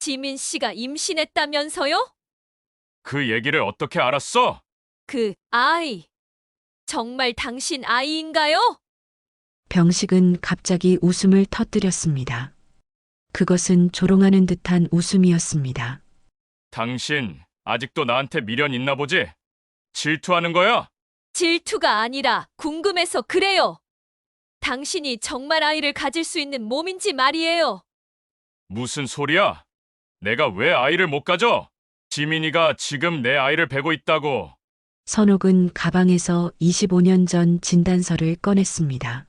지민 씨가 임신했다면서요? 그 얘기를 어떻게 알았어? 그 아이, 정말 당신 아이인가요? 병식은 갑자기 웃음을 터뜨렸습니다. 그것은 조롱하는 듯한 웃음이었습니다. 당신 아직도 나한테 미련 있나 보지? 질투하는 거야? 질투가 아니라 궁금해서 그래요. 당신이 정말 아이를 가질 수 있는 몸인지 말이에요. 무슨 소리야? 내가 왜 아이를 못 가져? 지민이가 지금 내 아이를 베고 있다고. 선옥은 가방에서 25년 전 진단서를 꺼냈습니다.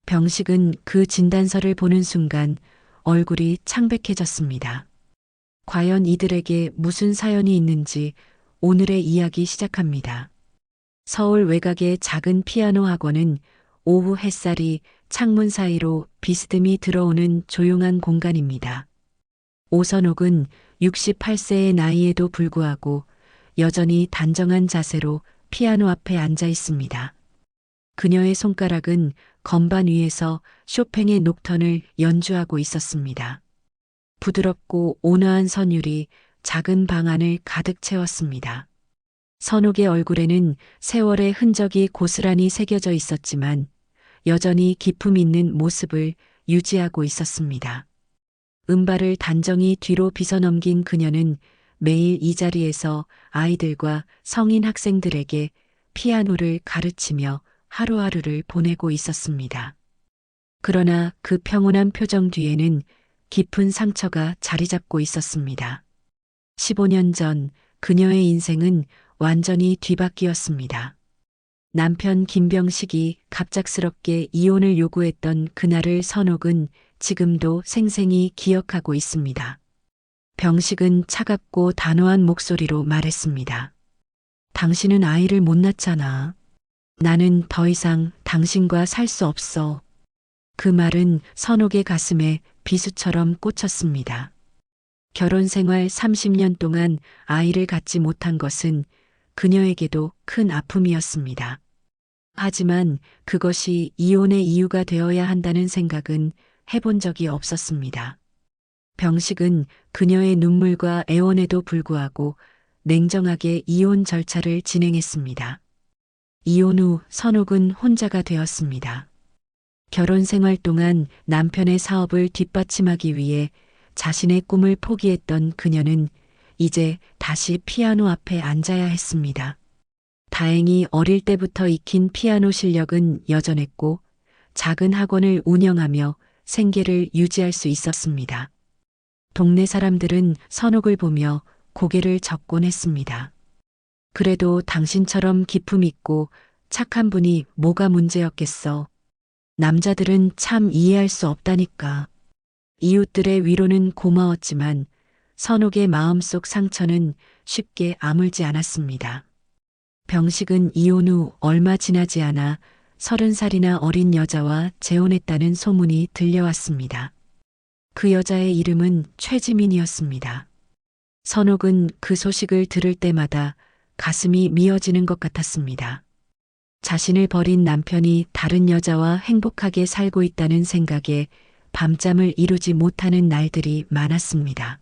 병식은 그 진단서를 보는 순간 얼굴이 창백해졌습니다. 과연 이들에게 무슨 사연이 있는지 오늘의 이야기 시작합니다. 서울 외곽의 작은 피아노 학원은 오후 햇살이 창문 사이로 비스듬히 들어오는 조용한 공간입니다. 오선옥은 68세의 나이에도 불구하고 여전히 단정한 자세로 피아노 앞에 앉아 있습니다. 그녀의 손가락은 건반 위에서 쇼팽의 녹턴을 연주하고 있었습니다. 부드럽고 온화한 선율이 작은 방 안을 가득 채웠습니다. 선옥의 얼굴에는 세월의 흔적이 고스란히 새겨져 있었지만 여전히 기품 있는 모습을 유지하고 있었습니다. 은발을 단정히 뒤로 빗어넘긴 그녀는 매일 이 자리에서 아이들과 성인 학생들에게 피아노를 가르치며 하루하루를 보내고 있었습니다. 그러나 그 평온한 표정 뒤에는 깊은 상처가 자리 잡고 있었습니다. 15년 전 그녀의 인생은 완전히 뒤바뀌었습니다. 남편 김병식이 갑작스럽게 이혼을 요구했던 그날을 선옥은 지금도 생생히 기억하고 있습니다. 병식은 차갑고 단호한 목소리로 말했습니다. 당신은 아이를 못 낳잖아. 나는 더 이상 당신과 살 수 없어. 그 말은 선옥의 가슴에 비수처럼 꽂혔습니다. 결혼 생활 30년 동안 아이를 갖지 못한 것은 그녀에게도 큰 아픔이었습니다. 하지만 그것이 이혼의 이유가 되어야 한다는 생각은 해본 적이 없었습니다. 병식은 그녀의 눈물과 애원에도 불구하고 냉정하게 이혼 절차를 진행했습니다. 이혼 후 선옥은 혼자가 되었습니다. 결혼 생활 동안 남편의 사업을 뒷받침하기 위해 자신의 꿈을 포기했던 그녀는 이제 다시 피아노 앞에 앉아야 했습니다. 다행히 어릴 때부터 익힌 피아노 실력은 여전했고 작은 학원을 운영하며 생계를 유지할 수 있었습니다. 동네 사람들은 선옥을 보며 고개를 젓곤 했습니다. 그래도 당신처럼 기품 있고 착한 분이 뭐가 문제였겠어. 남자들은 참 이해할 수 없다니까. 이웃들의 위로는 고마웠지만 선옥의 마음속 상처는 쉽게 아물지 않았습니다. 병식은 이혼 후 얼마 지나지 않아 30살이나 어린 여자와 재혼했다는 소문이 들려왔습니다. 그 여자의 이름은 최지민이었습니다. 선옥은 그 소식을 들을 때마다 가슴이 미어지는 것 같았습니다. 자신을 버린 남편이 다른 여자와 행복하게 살고 있다는 생각에 밤잠을 이루지 못하는 날들이 많았습니다.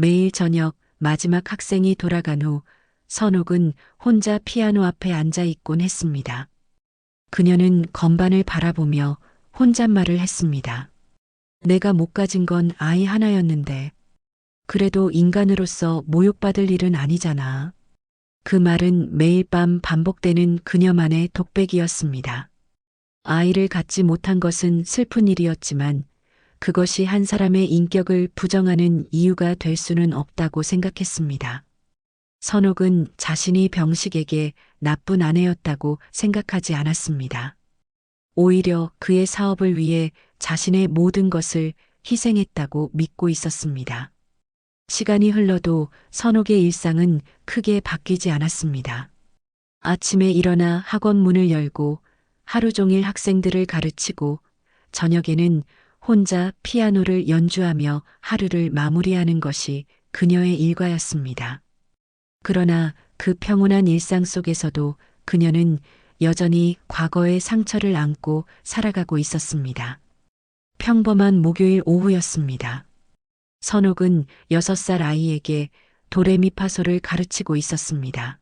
매일 저녁 마지막 학생이 돌아간 후 선옥은 혼자 피아노 앞에 앉아 있곤 했습니다. 그녀는 건반을 바라보며 혼잣말을 했습니다. 내가 못 가진 건 아이 하나였는데 그래도 인간으로서 모욕받을 일은 아니잖아. 그 말은 매일 밤 반복되는 그녀만의 독백이었습니다. 아이를 갖지 못한 것은 슬픈 일이었지만 그것이 한 사람의 인격을 부정하는 이유가 될 수는 없다고 생각했습니다. 선옥은 자신이 병식에게 나쁜 아내였다고 생각하지 않았습니다. 오히려 그의 사업을 위해 자신의 모든 것을 희생했다고 믿고 있었습니다. 시간이 흘러도 선옥의 일상은 크게 바뀌지 않았습니다. 아침에 일어나 학원 문을 열고 하루 종일 학생들을 가르치고 저녁에는 혼자 피아노를 연주하며 하루를 마무리하는 것이 그녀의 일과였습니다. 그러나 그 평온한 일상 속에서도 그녀는 여전히 과거의 상처를 안고 살아가고 있었습니다. 평범한 목요일 오후였습니다. 선옥은 6살 아이에게 도레미파솔을 가르치고 있었습니다.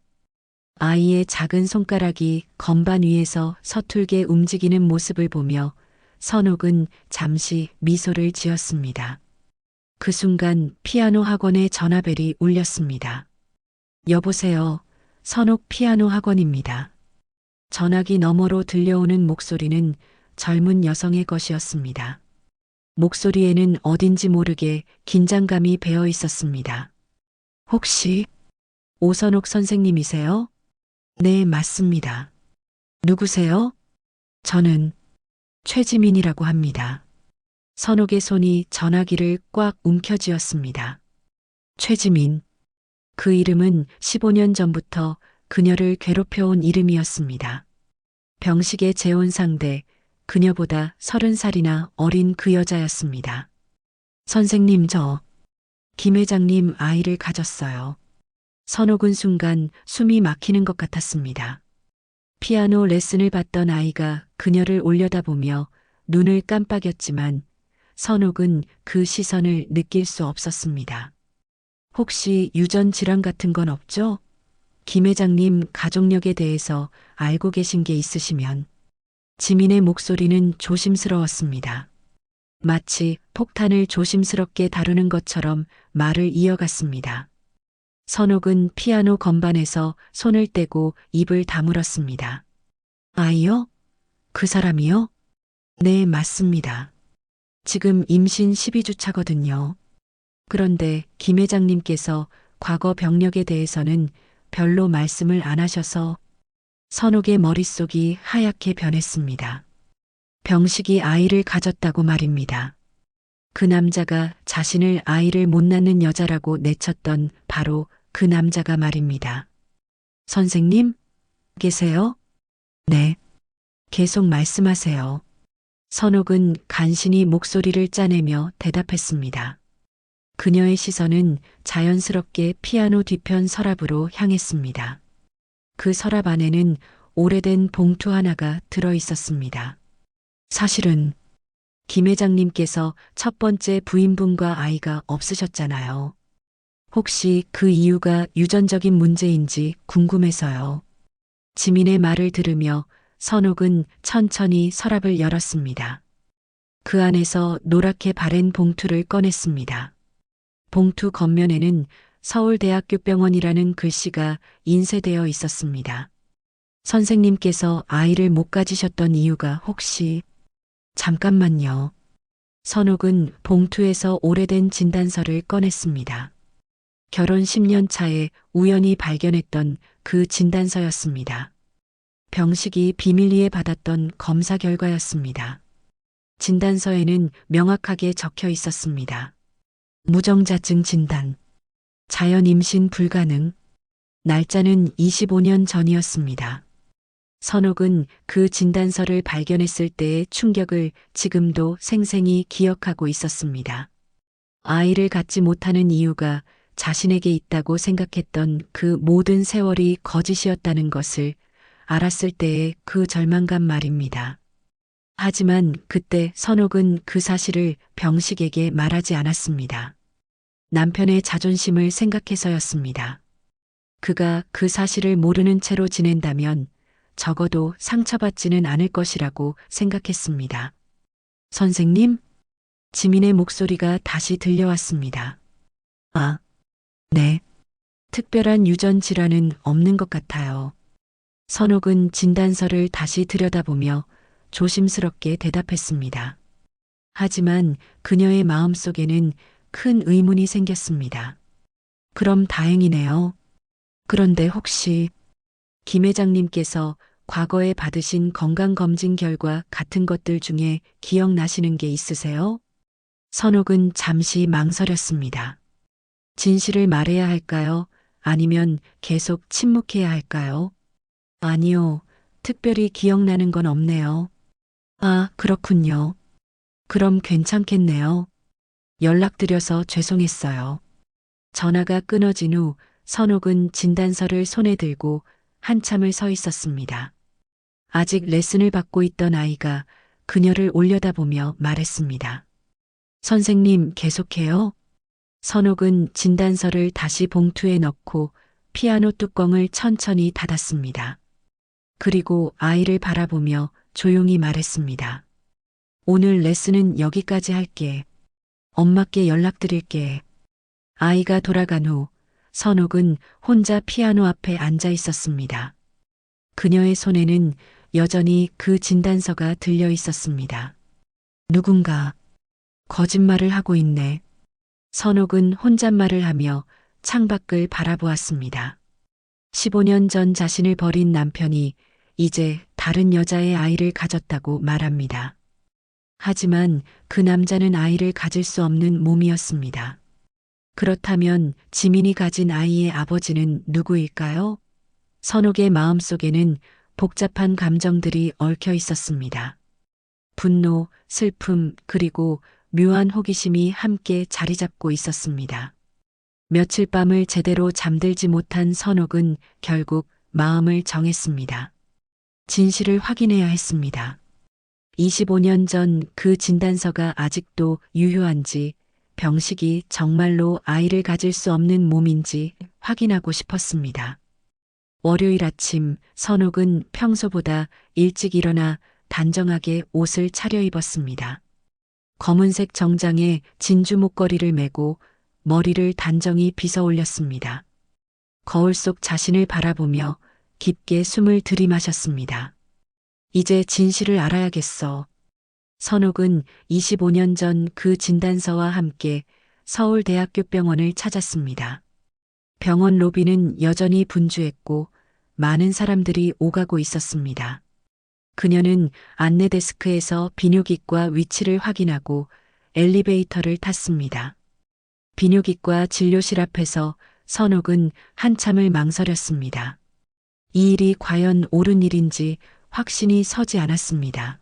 아이의 작은 손가락이 건반 위에서 서툴게 움직이는 모습을 보며 선옥은 잠시 미소를 지었습니다. 그 순간 피아노 학원의 전화벨이 울렸습니다. 여보세요. 선옥 피아노 학원입니다. 전화기 너머로 들려오는 목소리는 젊은 여성의 것이었습니다. 목소리에는 어딘지 모르게 긴장감이 배어 있었습니다. 혹시 오선옥 선생님이세요? 네, 맞습니다. 누구세요? 저는 최지민이라고 합니다. 선옥의 손이 전화기를 꽉 움켜쥐었습니다. 최지민. 그 이름은 15년 전부터 그녀를 괴롭혀온 이름이었습니다. 병식의 재혼 상대, 그녀보다 30살이나 어린 그 여자였습니다. 선생님, 김 회장님 아이를 가졌어요. 선옥은 순간 숨이 막히는 것 같았습니다. 피아노 레슨을 받던 아이가 그녀를 올려다보며 눈을 깜빡였지만 선옥은 그 시선을 느낄 수 없었습니다. 혹시 유전 질환 같은 건 없죠? 김 회장님 가족력에 대해서 알고 계신 게 있으시면. 지민의 목소리는 조심스러웠습니다. 마치 폭탄을 조심스럽게 다루는 것처럼 말을 이어갔습니다. 선옥은 피아노 건반에서 손을 떼고 입을 다물었습니다. 아이요? 그 사람이요? 네, 맞습니다. 지금 임신 12주 차거든요. 그런데 김 회장님께서 과거 병력에 대해서는 별로 말씀을 안 하셔서 선옥의 머릿속이 하얗게 변했습니다. 병식이 아이를 가졌다고 말입니다. 그 남자가 자신을 아이를 못 낳는 여자라고 내쳤던 바로 그 남자가 말입니다. 선생님? 계세요? 네. 계속 말씀하세요. 선옥은 간신히 목소리를 짜내며 대답했습니다. 그녀의 시선은 자연스럽게 피아노 뒤편 서랍으로 향했습니다. 그 서랍 안에는 오래된 봉투 하나가 들어 있었습니다. 사실은 김 회장님께서 첫 번째 부인분과 아이가 없으셨잖아요. 혹시 그 이유가 유전적인 문제인지 궁금해서요. 지민의 말을 들으며 선옥은 천천히 서랍을 열었습니다. 그 안에서 노랗게 바랜 봉투를 꺼냈습니다. 봉투 겉면에는 서울대학교 병원이라는 글씨가 인쇄되어 있었습니다. 선생님께서 아이를 못 가지셨던 이유가 혹시... 잠깐만요. 선옥은 봉투에서 오래된 진단서를 꺼냈습니다. 결혼 10년 차에 우연히 발견했던 그 진단서였습니다. 병식이 비밀리에 받았던 검사 결과였습니다. 진단서에는 명확하게 적혀 있었습니다. 무정자증 진단. 자연 임신 불가능. 날짜는 25년 전이었습니다. 선옥은 그 진단서를 발견했을 때의 충격을 지금도 생생히 기억하고 있었습니다. 아이를 갖지 못하는 이유가 자신에게 있다고 생각했던 그 모든 세월이 거짓이었다는 것을 알았을 때의 그 절망감 말입니다. 하지만 그때 선옥은 그 사실을 병식에게 말하지 않았습니다. 남편의 자존심을 생각해서였습니다. 그가 그 사실을 모르는 채로 지낸다면 적어도 상처받지는 않을 것이라고 생각했습니다. 선생님? 지민의 목소리가 다시 들려왔습니다. 아, 네. 특별한 유전 질환은 없는 것 같아요. 선옥은 진단서를 다시 들여다보며 조심스럽게 대답했습니다. 하지만 그녀의 마음속에는 큰 의문이 생겼습니다. 그럼 다행이네요. 그런데 혹시 김 회장님께서 과거에 받으신 건강검진 결과 같은 것들 중에 기억나시는 게 있으세요? 선옥은 잠시 망설였습니다. 진실을 말해야 할까요? 아니면 계속 침묵해야 할까요? 아니요, 특별히 기억나는 건 없네요. 아, 그렇군요. 그럼 괜찮겠네요. 연락드려서 죄송했어요. 전화가 끊어진 후 선옥은 진단서를 손에 들고 한참을 서 있었습니다. 아직 레슨을 받고 있던 아이가 그녀를 올려다보며 말했습니다. 선생님, 계속해요? 선옥은 진단서를 다시 봉투에 넣고 피아노 뚜껑을 천천히 닫았습니다. 그리고 아이를 바라보며 조용히 말했습니다. 오늘 레슨은 여기까지 할게. 엄마께 연락드릴게. 아이가 돌아간 후 선옥은 혼자 피아노 앞에 앉아 있었습니다. 그녀의 손에는 여전히 그 진단서가 들려 있었습니다. 누군가 거짓말을 하고 있네. 선옥은 혼잣말을 하며 창밖을 바라보았습니다. 15년 전 자신을 버린 남편이 이제 다른 여자의 아이를 가졌다고 말합니다. 하지만 그 남자는 아이를 가질 수 없는 몸이었습니다. 그렇다면 지민이 가진 아이의 아버지는 누구일까요? 선옥의 마음속에는 복잡한 감정들이 얽혀 있었습니다. 분노, 슬픔, 그리고 묘한 호기심이 함께 자리 잡고 있었습니다. 며칠 밤을 제대로 잠들지 못한 선옥은 결국 마음을 정했습니다. 진실을 확인해야 했습니다. 25년 전 그 진단서가 아직도 유효한지, 병식이 정말로 아이를 가질 수 없는 몸인지 확인하고 싶었습니다. 월요일 아침 선옥은 평소보다 일찍 일어나 단정하게 옷을 차려입었습니다. 검은색 정장에 진주 목걸이를 메고 머리를 단정히 빗어 올렸습니다. 거울 속 자신을 바라보며 깊게 숨을 들이마셨습니다. 이제 진실을 알아야겠어. 선옥은 25년 전 그 진단서와 함께 서울대학교 병원을 찾았습니다. 병원 로비는 여전히 분주했고 많은 사람들이 오가고 있었습니다. 그녀는 안내 데스크에서 비뇨기과 위치를 확인하고 엘리베이터를 탔습니다. 비뇨기과 진료실 앞에서 선옥은 한참을 망설였습니다. 이 일이 과연 옳은 일인지 확신이 서지 않았습니다.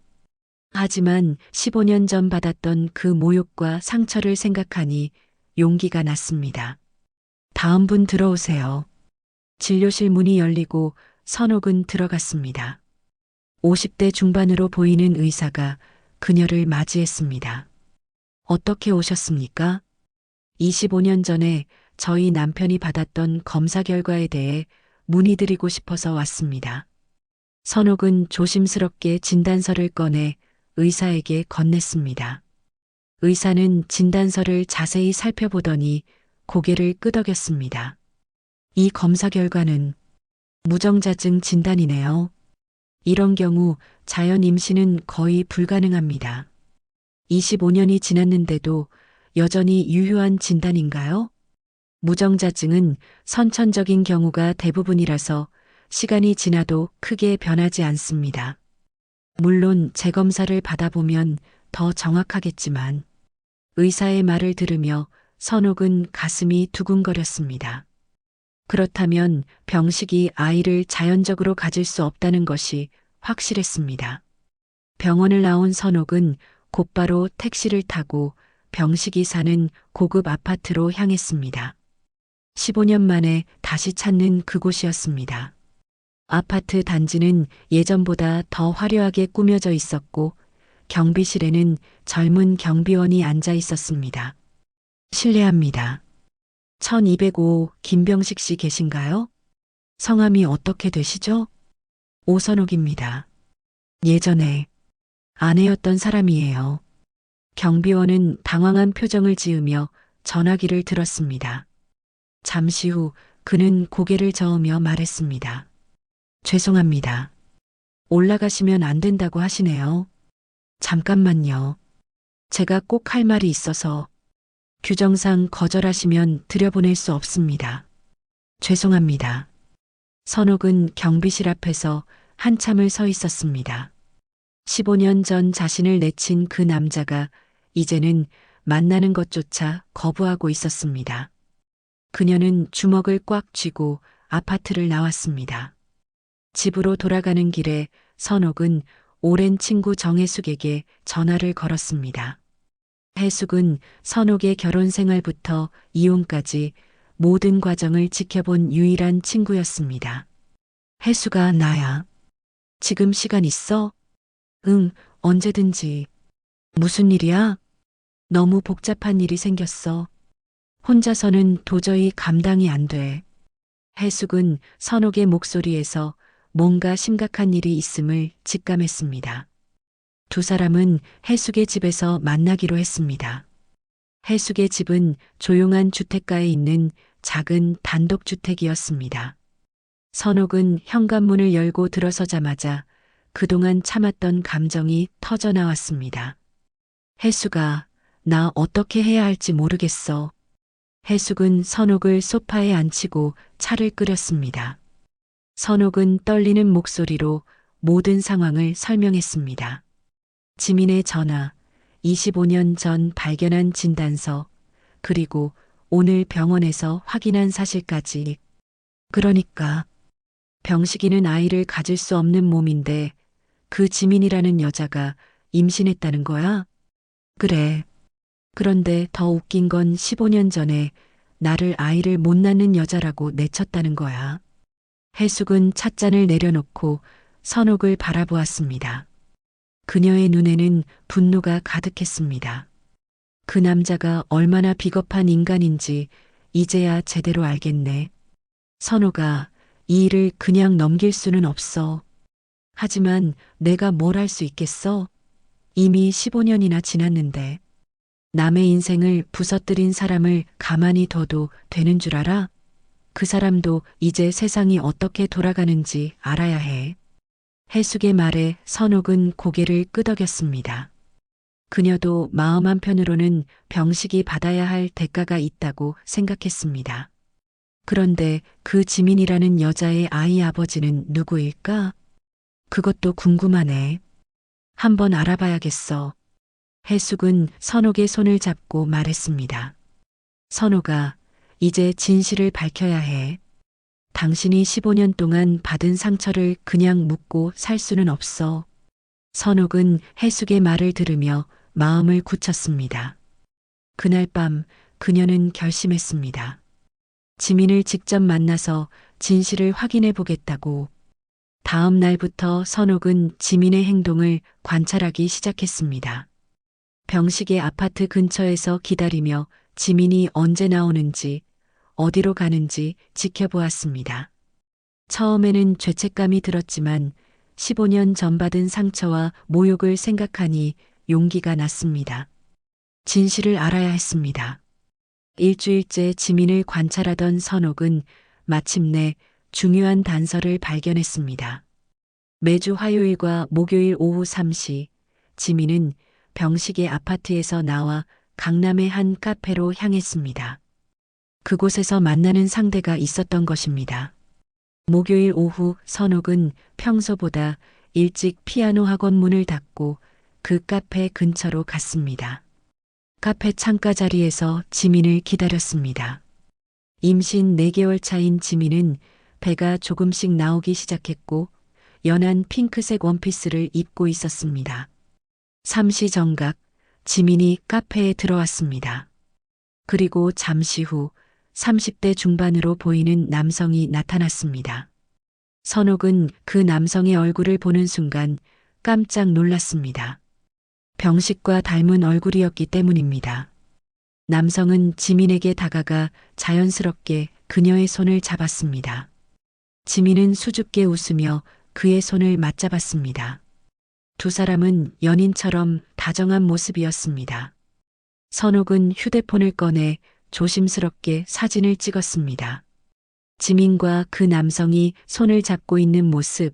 하지만 15년 전 받았던 그 모욕과 상처를 생각하니 용기가 났습니다. 다음 분 들어오세요. 진료실 문이 열리고 선옥은 들어갔습니다. 50대 중반으로 보이는 의사가 그녀를 맞이했습니다. 어떻게 오셨습니까? 25년 전에 저희 남편이 받았던 검사 결과에 대해 문의드리고 싶어서 왔습니다. 선옥은 조심스럽게 진단서를 꺼내 의사에게 건넸습니다. 의사는 진단서를 자세히 살펴보더니 고개를 끄덕였습니다. 이 검사 결과는 무정자증 진단이네요. 이런 경우 자연 임신은 거의 불가능합니다. 25년이 지났는데도 여전히 유효한 진단인가요? 무정자증은 선천적인 경우가 대부분이라서 시간이 지나도 크게 변하지 않습니다. 물론 재검사를 받아보면 더 정확하겠지만 의사의 말을 들으며 선옥은 가슴이 두근거렸습니다. 그렇다면 병식이 아이를 자연적으로 가질 수 없다는 것이 확실했습니다. 병원을 나온 선옥은 곧바로 택시를 타고 병식이 사는 고급 아파트로 향했습니다. 15년 만에 다시 찾는 그곳이었습니다. 아파트 단지는 예전보다 더 화려하게 꾸며져 있었고 경비실에는 젊은 경비원이 앉아 있었습니다. 실례합니다. 1205 김병식 씨 계신가요? 성함이 어떻게 되시죠? 오선옥입니다. 예전에 아내였던 사람이에요. 경비원은 당황한 표정을 지으며 전화기를 들었습니다. 잠시 후 그는 고개를 저으며 말했습니다. 죄송합니다. 올라가시면 안 된다고 하시네요. 잠깐만요. 제가 꼭 할 말이 있어서 규정상 거절하시면 들여보낼 수 없습니다. 죄송합니다. 선옥은 경비실 앞에서 한참을 서 있었습니다. 15년 전 자신을 내친 그 남자가 이제는 만나는 것조차 거부하고 있었습니다. 그녀는 주먹을 꽉 쥐고 아파트를 나왔습니다. 집으로 돌아가는 길에 선옥은 오랜 친구 정혜숙에게 전화를 걸었습니다. 혜숙은 선옥의 결혼 생활부터 이혼까지 모든 과정을 지켜본 유일한 친구였습니다. 혜숙아, 나야. 지금 시간 있어? 응, 언제든지. 무슨 일이야? 너무 복잡한 일이 생겼어. 혼자서는 도저히 감당이 안 돼. 해숙은 선옥의 목소리에서 뭔가 심각한 일이 있음을 직감했습니다. 두 사람은 해숙의 집에서 만나기로 했습니다. 해숙의 집은 조용한 주택가에 있는 작은 단독주택이었습니다. 선옥은 현관문을 열고 들어서자마자 그동안 참았던 감정이 터져 나왔습니다. 해숙아, 나 어떻게 해야 할지 모르겠어. 해숙은 선옥을 소파에 앉히고 차를 끓였습니다. 선옥은 떨리는 목소리로 모든 상황을 설명했습니다. 지민의 전화, 25년 전 발견한 진단서, 그리고 오늘 병원에서 확인한 사실까지. 그러니까 병식이는 아이를 가질 수 없는 몸인데 그 지민이라는 여자가 임신했다는 거야? 그래. 그런데 더 웃긴 건 15년 전에 나를 아이를 못 낳는 여자라고 내쳤다는 거야. 해숙은 찻잔을 내려놓고 선옥을 바라보았습니다. 그녀의 눈에는 분노가 가득했습니다. 그 남자가 얼마나 비겁한 인간인지 이제야 제대로 알겠네. 선옥아, 이 일을 그냥 넘길 수는 없어. 하지만 내가 뭘 할 수 있겠어? 이미 15년이나 지났는데. 남의 인생을 부서뜨린 사람을 가만히 둬도 되는 줄 알아? 그 사람도 이제 세상이 어떻게 돌아가는지 알아야 해. 해숙의 말에 선옥은 고개를 끄덕였습니다. 그녀도 마음 한편으로는 병식이 받아야 할 대가가 있다고 생각했습니다. 그런데 그 지민이라는 여자의 아이 아버지는 누구일까? 그것도 궁금하네. 한번 알아봐야겠어. 해숙은 선옥의 손을 잡고 말했습니다. 선옥아, 이제 진실을 밝혀야 해. 당신이 15년 동안 받은 상처를 그냥 묻고 살 수는 없어. 선옥은 해숙의 말을 들으며 마음을 굳혔습니다. 그날 밤 그녀는 결심했습니다. 지민을 직접 만나서 진실을 확인해 보겠다고. 다음 날부터 선옥은 지민의 행동을 관찰하기 시작했습니다. 병식의 아파트 근처에서 기다리며 지민이 언제 나오는지, 어디로 가는지 지켜보았습니다. 처음에는 죄책감이 들었지만 15년 전 받은 상처와 모욕을 생각하니 용기가 났습니다. 진실을 알아야 했습니다. 일주일째 지민을 관찰하던 선옥은 마침내 중요한 단서를 발견했습니다. 매주 화요일과 목요일 오후 3시, 지민은 병식의 아파트에서 나와 강남의 한 카페로 향했습니다. 그곳에서 만나는 상대가 있었던 것입니다. 목요일 오후 선옥은 평소보다 일찍 피아노 학원 문을 닫고 그 카페 근처로 갔습니다. 카페 창가 자리에서 지민을 기다렸습니다. 임신 4개월 차인 지민은 배가 조금씩 나오기 시작했고 연한 핑크색 원피스를 입고 있었습니다. 3시 정각 지민이 카페에 들어왔습니다. 그리고 잠시 후 30대 중반으로 보이는 남성이 나타났습니다. 선옥은 그 남성의 얼굴을 보는 순간 깜짝 놀랐습니다. 병식과 닮은 얼굴이었기 때문입니다. 남성은 지민에게 다가가 자연스럽게 그녀의 손을 잡았습니다. 지민은 수줍게 웃으며 그의 손을 맞잡았습니다. 두 사람은 연인처럼 다정한 모습이었습니다. 선옥은 휴대폰을 꺼내 조심스럽게 사진을 찍었습니다. 지민과 그 남성이 손을 잡고 있는 모습,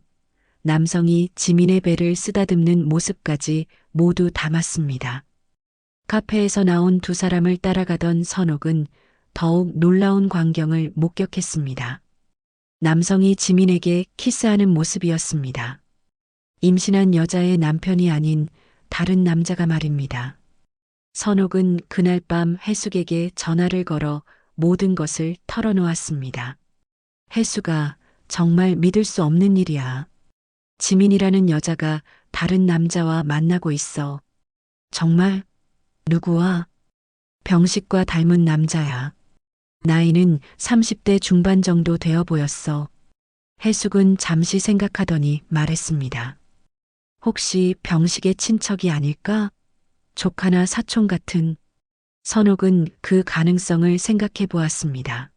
남성이 지민의 배를 쓰다듬는 모습까지 모두 담았습니다. 카페에서 나온 두 사람을 따라가던 선옥은 더욱 놀라운 광경을 목격했습니다. 남성이 지민에게 키스하는 모습이었습니다. 임신한 여자의 남편이 아닌 다른 남자가 말입니다. 선옥은 그날 밤 해숙에게 전화를 걸어 모든 것을 털어놓았습니다. 해숙아, 정말 믿을 수 없는 일이야. 지민이라는 여자가 다른 남자와 만나고 있어. 정말? 누구와? 병식과 닮은 남자야. 나이는 30대 중반 정도 되어 보였어. 해숙은 잠시 생각하더니 말했습니다. 혹시 병식의 친척이 아닐까? 조카나 사촌 같은. 선옥은 그 가능성을 생각해 보았습니다.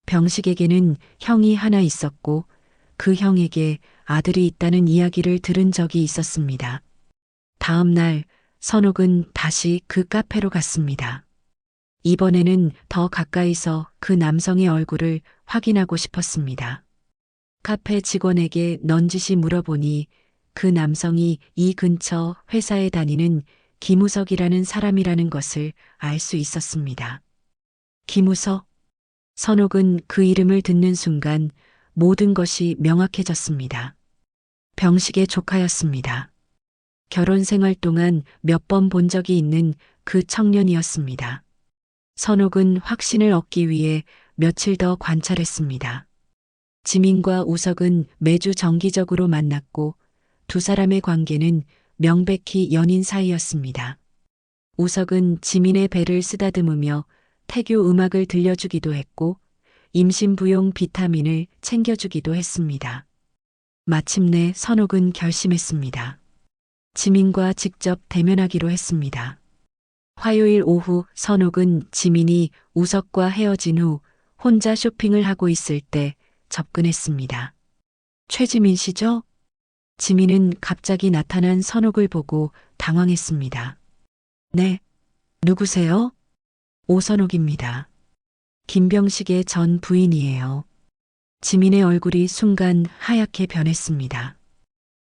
병식에게는 형이 하나 있었고 그 형에게 아들이 있다는 이야기를 들은 적이 있었습니다. 다음 날 선옥은 다시 그 카페로 갔습니다. 이번에는 더 가까이서 그 남성의 얼굴을 확인하고 싶었습니다. 카페 직원에게 넌지시 물어보니 그 남성이 이 근처 회사에 다니는 김우석이라는 사람이라는 것을 알 수 있었습니다. 김우석? 선옥은 그 이름을 듣는 순간 모든 것이 명확해졌습니다. 병식의 조카였습니다. 결혼 생활 동안 몇 번 본 적이 있는 그 청년이었습니다. 선옥은 확신을 얻기 위해 며칠 더 관찰했습니다. 지민과 우석은 매주 정기적으로 만났고 두 사람의 관계는 명백히 연인 사이였습니다. 우석은 지민의 배를 쓰다듬으며 태교 음악을 들려주기도 했고 임신부용 비타민을 챙겨주기도 했습니다. 마침내 선옥은 결심했습니다. 지민과 직접 대면하기로 했습니다. 화요일 오후 선옥은 지민이 우석과 헤어진 후 혼자 쇼핑을 하고 있을 때 접근했습니다. 최지민 씨죠? 지민은 갑자기 나타난 선옥을 보고 당황했습니다. 네, 누구세요? 오선옥입니다. 김병식의 전 부인이에요. 지민의 얼굴이 순간 하얗게 변했습니다.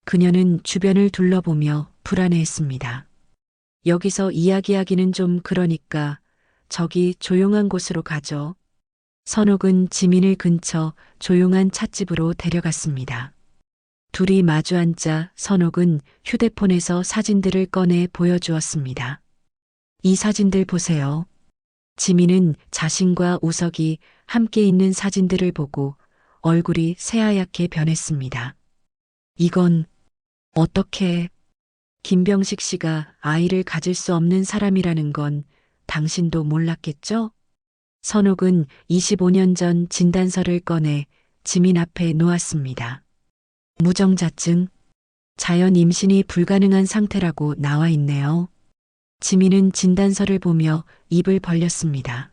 그녀는 주변을 둘러보며 불안해했습니다. 여기서 이야기하기는 좀 그러니까 저기 조용한 곳으로 가죠. 선옥은 지민을 근처 조용한 찻집으로 데려갔습니다. 둘이 마주 앉자 선옥은 휴대폰에서 사진들을 꺼내 보여주었습니다. 이 사진들 보세요. 지민은 자신과 우석이 함께 있는 사진들을 보고 얼굴이 새하얗게 변했습니다. 이건 어떻게... 김병식 씨가 아이를 가질 수 없는 사람이라는 건 당신도 몰랐겠죠? 선옥은 25년 전 진단서를 꺼내 지민 앞에 놓았습니다. 무정자증, 자연 임신이 불가능한 상태라고 나와 있네요. 지민은 진단서를 보며 입을 벌렸습니다.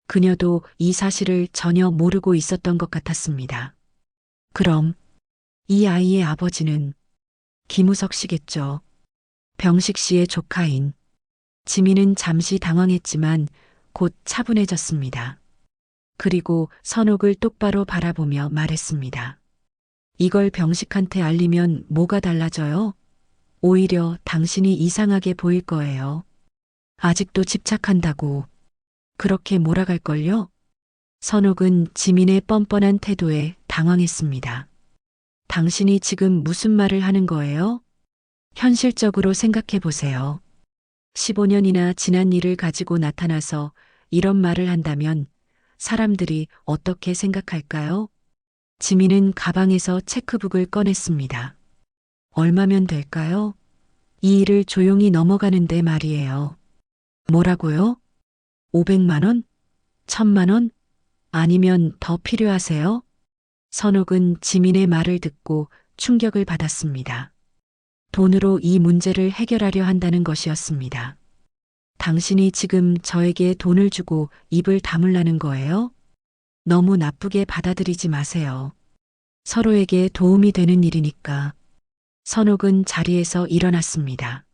그녀도 이 사실을 전혀 모르고 있었던 것 같았습니다. 그럼 이 아이의 아버지는 김우석 씨겠죠. 병식 씨의 조카인. 지민은 잠시 당황했지만 곧 차분해졌습니다. 그리고 선옥을 똑바로 바라보며 말했습니다. 이걸 병식한테 알리면 뭐가 달라져요? 오히려 당신이 이상하게 보일 거예요. 아직도 집착한다고 그렇게 몰아갈걸요? 선옥은 지민의 뻔뻔한 태도에 당황했습니다. 당신이 지금 무슨 말을 하는 거예요? 현실적으로 생각해 보세요. 15년이나 지난 일을 가지고 나타나서 이런 말을 한다면 사람들이 어떻게 생각할까요? 지민은 가방에서 체크북을 꺼냈습니다. 얼마면 될까요? 이 일을 조용히 넘어가는데 말이에요. 뭐라고요? 500만 원? 1000만 원? 아니면 더 필요하세요? 선옥은 지민의 말을 듣고 충격을 받았습니다. 돈으로 이 문제를 해결하려 한다는 것이었습니다. 당신이 지금 저에게 돈을 주고 입을 다물라는 거예요? 너무 나쁘게 받아들이지 마세요. 서로에게 도움이 되는 일이니까. 선옥은 자리에서 일어났습니다.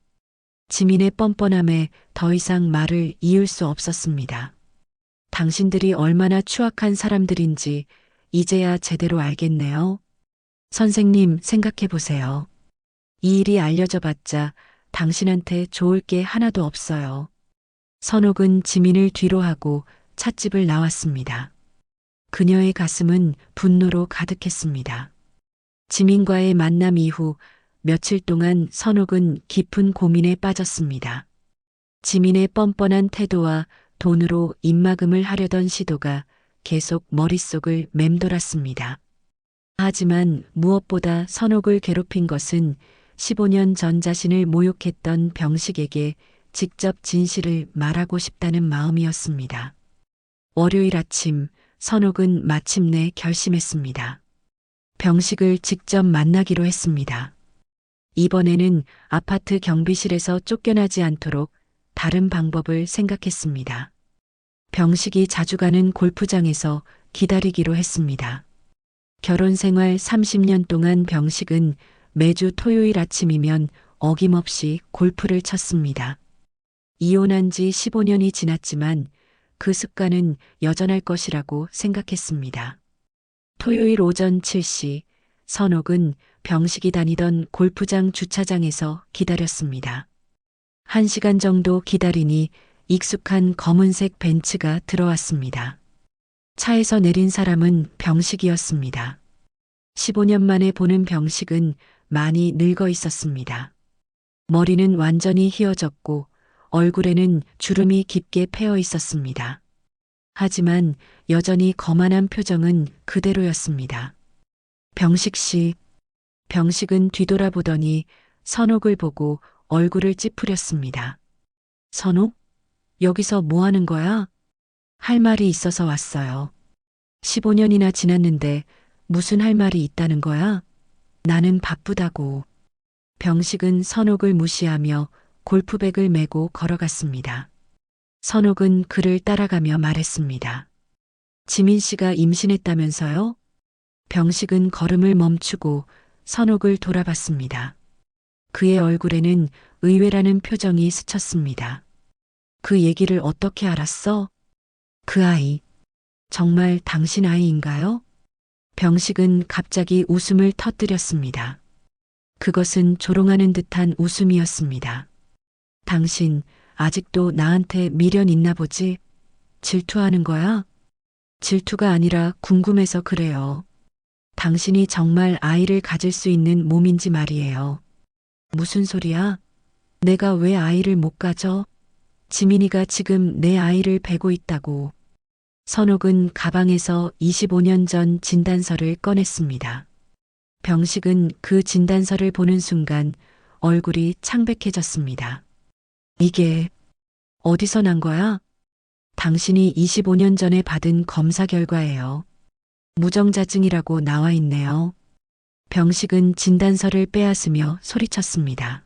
지민의 뻔뻔함에 더 이상 말을 이을 수 없었습니다. 당신들이 얼마나 추악한 사람들인지 이제야 제대로 알겠네요. 선생님, 생각해 보세요. 이 일이 알려져 봤자 당신한테 좋을 게 하나도 없어요. 선옥은 지민을 뒤로 하고 찻집을 나왔습니다. 그녀의 가슴은 분노로 가득했습니다. 지민과의 만남 이후 며칠 동안 선옥은 깊은 고민에 빠졌습니다. 지민의 뻔뻔한 태도와 돈으로 입막음을 하려던 시도가 계속 머릿속을 맴돌았습니다. 하지만 무엇보다 선옥을 괴롭힌 것은 15년 전 자신을 모욕했던 병식에게 직접 진실을 말하고 싶다는 마음이었습니다. 월요일 아침 선옥은 마침내 결심했습니다. 병식을 직접 만나기로 했습니다. 이번에는 아파트 경비실에서 쫓겨나지 않도록 다른 방법을 생각했습니다. 병식이 자주 가는 골프장에서 기다리기로 했습니다. 결혼 생활 30년 동안 병식은 매주 토요일 아침이면 어김없이 골프를 쳤습니다. 이혼한 지 15년이 지났지만 그 습관은 여전할 것이라고 생각했습니다. 토요일 오전 7시 선옥은 병식이 다니던 골프장 주차장에서 기다렸습니다. 1시간 정도 기다리니 익숙한 검은색 벤츠가 들어왔습니다. 차에서 내린 사람은 병식이었습니다. 15년 만에 보는 병식은 많이 늙어 있었습니다. 머리는 완전히 휘어졌고 얼굴에는 주름이 깊게 패여 있었습니다. 하지만 여전히 거만한 표정은 그대로였습니다. 병식 씨. 병식은 뒤돌아보더니 선옥을 보고 얼굴을 찌푸렸습니다. 선옥? 여기서 뭐 하는 거야? 할 말이 있어서 왔어요. 15년이나 지났는데 무슨 할 말이 있다는 거야? 나는 바쁘다고. 병식은 선옥을 무시하며 골프백을 메고 걸어갔습니다. 선옥은 그를 따라가며 말했습니다. 지민 씨가 임신했다면서요? 병식은 걸음을 멈추고 선옥을 돌아봤습니다. 그의 얼굴에는 의외라는 표정이 스쳤습니다. 그 얘기를 어떻게 알았어? 그 아이, 정말 당신 아이인가요? 병식은 갑자기 웃음을 터뜨렸습니다. 그것은 조롱하는 듯한 웃음이었습니다. 당신, 아직도 나한테 미련 있나 보지? 질투하는 거야? 질투가 아니라 궁금해서 그래요. 당신이 정말 아이를 가질 수 있는 몸인지 말이에요. 무슨 소리야? 내가 왜 아이를 못 가져? 지민이가 지금 내 아이를 베고 있다고. 선옥은 가방에서 25년 전 진단서를 꺼냈습니다. 병식은 그 진단서를 보는 순간 얼굴이 창백해졌습니다. 이게 어디서 난 거야? 당신이 25년 전에 받은 검사 결과예요. 무정자증이라고 나와 있네요. 병식은 진단서를 빼앗으며 소리쳤습니다.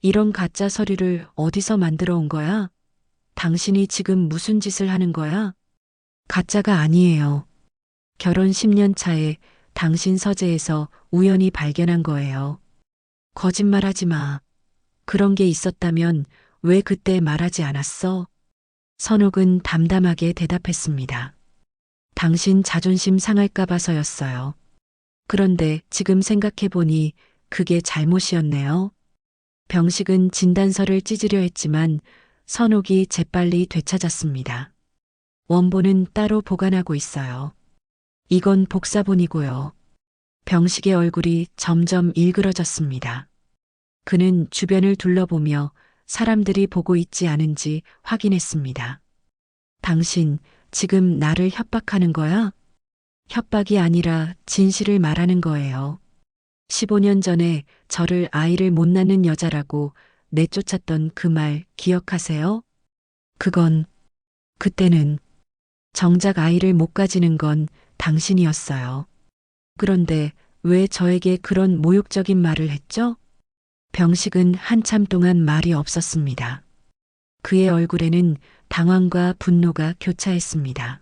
이런 가짜 서류를 어디서 만들어 온 거야? 당신이 지금 무슨 짓을 하는 거야? 가짜가 아니에요. 결혼 10년 차에 당신 서재에서 우연히 발견한 거예요. 거짓말하지 마. 그런 게 있었다면 왜 그때 말하지 않았어? 선옥은 담담하게 대답했습니다. 당신 자존심 상할까 봐서였어요. 그런데 지금 생각해보니 그게 잘못이었네요. 병식은 진단서를 찢으려 했지만 선옥이 재빨리 되찾았습니다. 원본은 따로 보관하고 있어요. 이건 복사본이고요. 병식의 얼굴이 점점 일그러졌습니다. 그는 주변을 둘러보며 사람들이 보고 있지 않은지 확인했습니다. 당신, 지금 나를 협박하는 거야? 협박이 아니라 진실을 말하는 거예요. 15년 전에 저를 아이를 못 낳는 여자라고 내쫓았던 그 말 기억하세요? 그때는 정작 아이를 못 가지는 건 당신이었어요. 그런데 왜 저에게 그런 모욕적인 말을 했죠? 병식은 한참 동안 말이 없었습니다. 그의 얼굴에는 당황과 분노가 교차했습니다.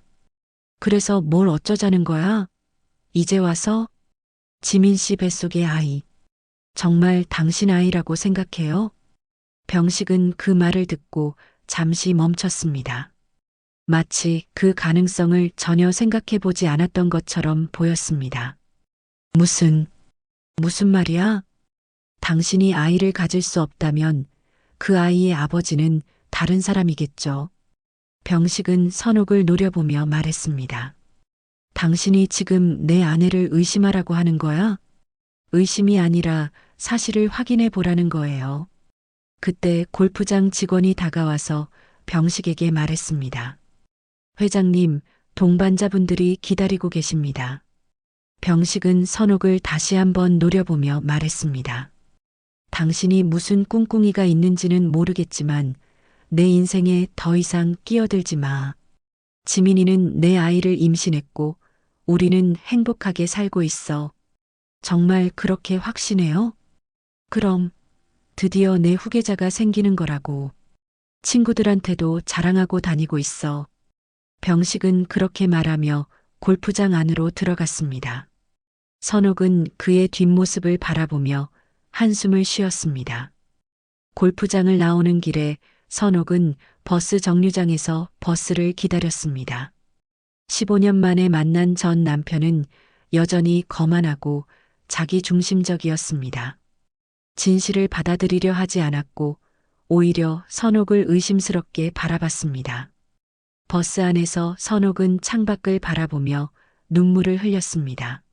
그래서 뭘 어쩌자는 거야? 이제 와서? 지민 씨 뱃속의 아이. 정말 당신 아이라고 생각해요? 병식은 그 말을 듣고 잠시 멈췄습니다. 마치 그 가능성을 전혀 생각해 보지 않았던 것처럼 보였습니다. 무슨 말이야? 당신이 아이를 가질 수 없다면 그 아이의 아버지는 다른 사람이겠죠. 병식은 선옥을 노려보며 말했습니다. 당신이 지금 내 아내를 의심하라고 하는 거야? 의심이 아니라 사실을 확인해 보라는 거예요. 그때 골프장 직원이 다가와서 병식에게 말했습니다. 회장님, 동반자분들이 기다리고 계십니다. 병식은 선옥을 다시 한번 노려보며 말했습니다. 당신이 무슨 꿍꿍이가 있는지는 모르겠지만 내 인생에 더 이상 끼어들지 마. 지민이는 내 아이를 임신했고 우리는 행복하게 살고 있어. 정말 그렇게 확신해요? 그럼 드디어 내 후계자가 생기는 거라고. 친구들한테도 자랑하고 다니고 있어. 병식은 그렇게 말하며 골프장 안으로 들어갔습니다. 선옥은 그의 뒷모습을 바라보며 한숨을 쉬었습니다. 골프장을 나오는 길에 선옥은 버스 정류장에서 버스를 기다렸습니다. 15년 만에 만난 전 남편은 여전히 거만하고 자기중심적이었습니다. 진실을 받아들이려 하지 않았고 오히려 선옥을 의심스럽게 바라봤습니다. 버스 안에서 선옥은 창밖을 바라보며 눈물을 흘렸습니다.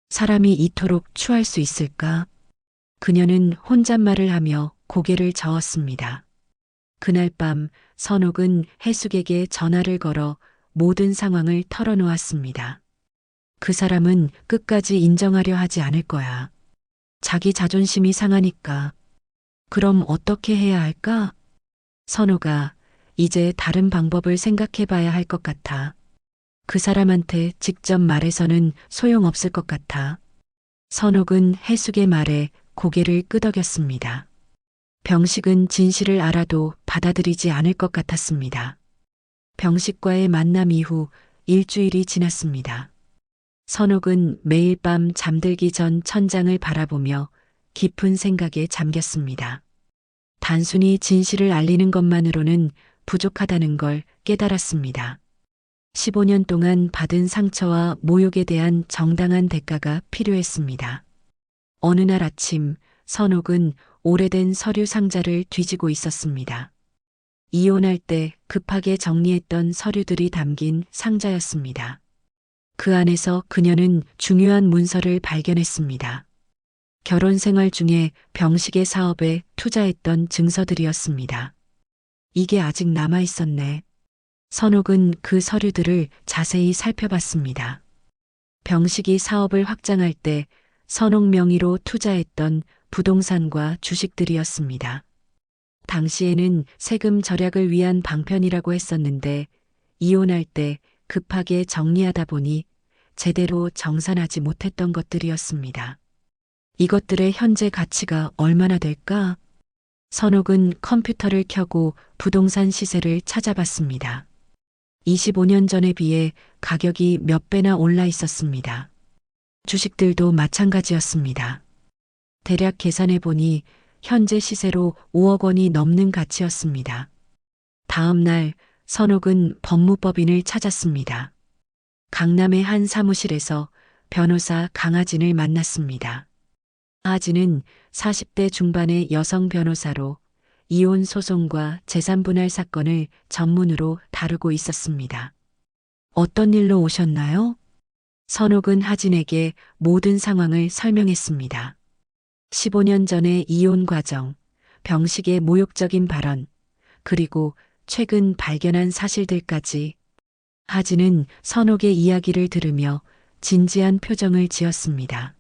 사람이 이토록 추할 수 있을까? 그녀는 혼잣말을 하며 고개를 저었습니다. 그날 밤 선옥은 해숙에게 전화를 걸어 모든 상황을 털어놓았습니다. 그 사람은 끝까지 인정하려 하지 않을 거야. 자기 자존심이 상하니까. 그럼 어떻게 해야 할까? 선옥아, 이제 다른 방법을 생각해 봐야 할 것 같아. 그 사람한테 직접 말해서는 소용없을 것 같아. 선옥은 해숙의 말에 고개를 끄덕였습니다. 병식은 진실을 알아도 받아들이지 않을 것 같았습니다. 병식과의 만남 이후 일주일이 지났습니다. 선옥은 매일 밤 잠들기 전 천장을 바라보며 깊은 생각에 잠겼습니다. 단순히 진실을 알리는 것만으로는 부족하다는 걸 깨달았습니다. 15년 동안 받은 상처와 모욕에 대한 정당한 대가가 필요했습니다. 어느 날 아침 선옥은 오래된 서류 상자를 뒤지고 있었습니다. 이혼할 때 급하게 정리했던 서류들이 담긴 상자였습니다. 그 안에서 그녀는 중요한 문서를 발견했습니다. 결혼 생활 중에 병식의 사업에 투자했던 증서들이었습니다. 이게 아직 남아 있었네. 선옥은 그 서류들을 자세히 살펴봤습니다. 병식이 사업을 확장할 때 선옥 명의로 투자했던 부동산과 주식들이었습니다. 당시에는 세금 절약을 위한 방편이라고 했었는데 이혼할 때 급하게 정리하다 보니 제대로 정산하지 못했던 것들이었습니다. 이것들의 현재 가치가 얼마나 될까? 선옥은 컴퓨터를 켜고 부동산 시세를 찾아봤습니다. 25년 전에 비해 가격이 몇 배나 올라 있었습니다. 주식들도 마찬가지였습니다. 대략 계산해 보니 현재 시세로 5억 원이 넘는 가치였습니다. 다음 날 선옥은 법무법인을 찾았습니다. 강남의 한 사무실에서 변호사 강하진을 만났습니다. 강하진은 40대 중반의 여성 변호사로 이혼 소송과 재산 분할 사건을 전문으로 다루고 있었습니다. 어떤 일로 오셨나요? 선옥은 하진에게 모든 상황을 설명했습니다. 15년 전의 이혼 과정, 병식의 모욕적인 발언, 그리고 최근 발견한 사실들까지. 하진은 선옥의 이야기를 들으며 진지한 표정을 지었습니다.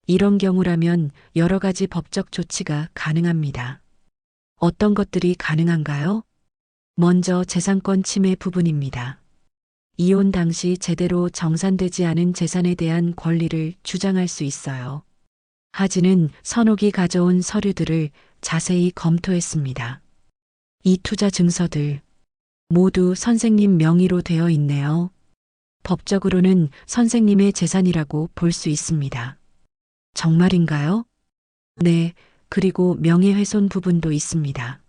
이런 경우라면 여러 가지 법적 조치가 가능합니다. 어떤 것들이 가능한가요? 먼저 재산권 침해 부분입니다. 이혼 당시 제대로 정산되지 않은 재산에 대한 권리를 주장할 수 있어요. 하진은 선옥이 가져온 서류들을 자세히 검토했습니다. 이 투자 증서들 모두 선생님 명의로 되어 있네요. 법적으로는 선생님의 재산이라고 볼 수 있습니다. 정말인가요? 네, 그리고 명예훼손 부분도 있습니다.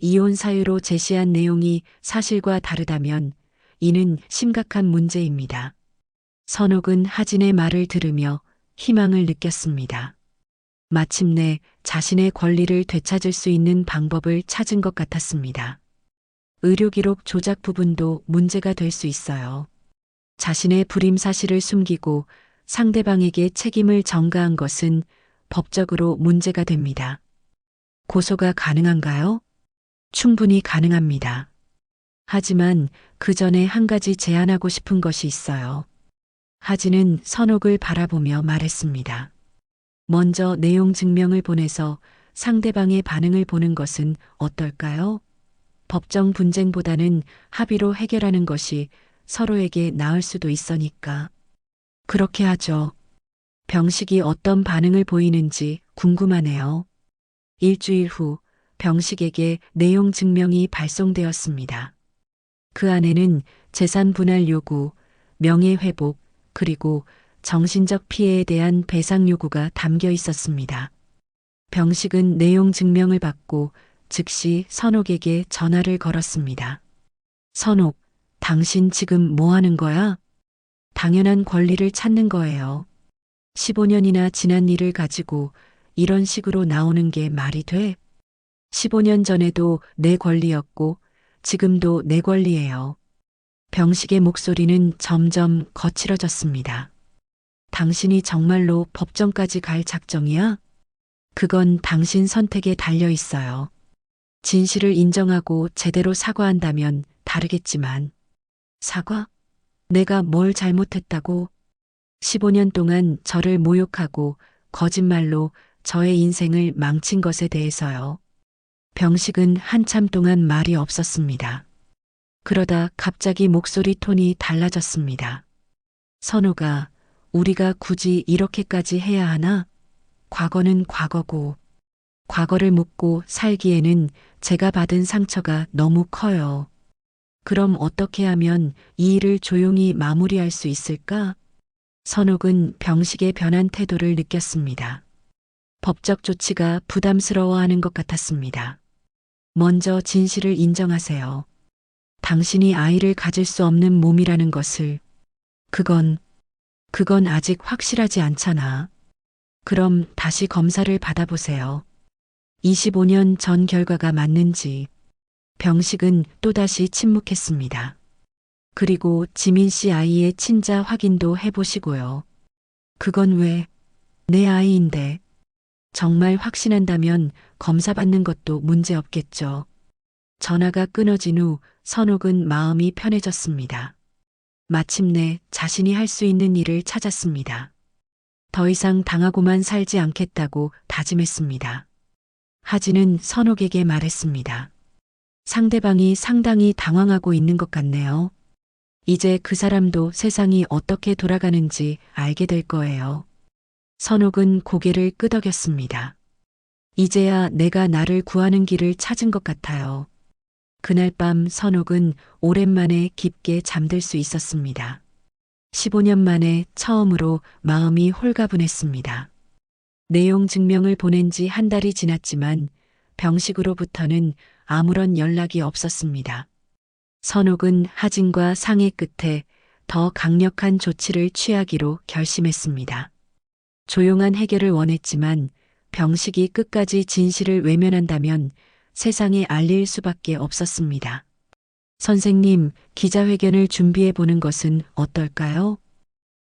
이혼 사유로 제시한 내용이 사실과 다르다면 이는 심각한 문제입니다. 선옥은 하진의 말을 들으며 희망을 느꼈습니다. 마침내 자신의 권리를 되찾을 수 있는 방법을 찾은 것 같았습니다. 의료기록 조작 부분도 문제가 될 수 있어요. 자신의 불임 사실을 숨기고 상대방에게 책임을 전가한 것은 법적으로 문제가 됩니다. 고소가 가능한가요? 충분히 가능합니다. 하지만 그 전에 한 가지 제안하고 싶은 것이 있어요. 하진은 선옥을 바라보며 말했습니다. 먼저 내용 증명을 보내서 상대방의 반응을 보는 것은 어떨까요? 법정 분쟁보다는 합의로 해결하는 것이 서로에게 나을 수도 있으니까. 그렇게 하죠. 병식이 어떤 반응을 보이는지 궁금하네요. 일주일 후 병식에게 내용 증명이 발송되었습니다. 그 안에는 재산 분할 요구, 명예회복, 그리고 정신적 피해에 대한 배상 요구가 담겨 있었습니다. 병식은 내용 증명을 받고 즉시 선옥에게 전화를 걸었습니다. 선옥, 당신 지금 뭐 하는 거야? 당연한 권리를 찾는 거예요. 15년이나 지난 일을 가지고 이런 식으로 나오는 게 말이 돼? 15년 전에도 내 권리였고 지금도 내 권리예요. 병식의 목소리는 점점 거칠어졌습니다. 당신이 정말로 법정까지 갈 작정이야? 그건 당신 선택에 달려 있어요. 진실을 인정하고 제대로 사과한다면 다르겠지만. 사과? 내가 뭘 잘못했다고? 15년 동안 저를 모욕하고 거짓말로 저의 인생을 망친 것에 대해서요. 병식은 한참 동안 말이 없었습니다. 그러다 갑자기 목소리 톤이 달라졌습니다. 선우가, 우리가 굳이 이렇게까지 해야 하나? 과거는 과거고, 과거를 묻고 살기에는 제가 받은 상처가 너무 커요. 그럼 어떻게 하면 이 일을 조용히 마무리할 수 있을까? 선욱은 병식의 변한 태도를 느꼈습니다. 법적 조치가 부담스러워하는 것 같았습니다. 먼저 진실을 인정하세요. 당신이 아이를 가질 수 없는 몸이라는 것을. 그건 아직 확실하지 않잖아. 그럼 다시 검사를 받아보세요. 25년 전 결과가 맞는지. 병식은 또다시 침묵했습니다. 그리고 지민 씨 아이의 친자 확인도 해보시고요. 그건 왜? 내 아이인데. 정말 확신한다면 검사 받는 것도 문제 없겠죠. 전화가 끊어진 후 선옥은 마음이 편해졌습니다. 마침내 자신이 할 수 있는 일을 찾았습니다. 더 이상 당하고만 살지 않겠다고 다짐했습니다. 하진은 선옥에게 말했습니다. 상대방이 상당히 당황하고 있는 것 같네요. 이제 그 사람도 세상이 어떻게 돌아가는지 알게 될 거예요. 선옥은 고개를 끄덕였습니다. 이제야 내가 나를 구하는 길을 찾은 것 같아요. 그날 밤 선옥은 오랜만에 깊게 잠들 수 있었습니다. 15년 만에 처음으로 마음이 홀가분했습니다. 내용 증명을 보낸 지 한 달이 지났지만 병식으로부터는 아무런 연락이 없었습니다. 선옥은 하진과 상의 끝에 더 강력한 조치를 취하기로 결심했습니다. 조용한 해결을 원했지만 병식이 끝까지 진실을 외면한다면 세상에 알릴 수밖에 없었습니다. 선생님, 기자회견을 준비해 보는 것은 어떨까요?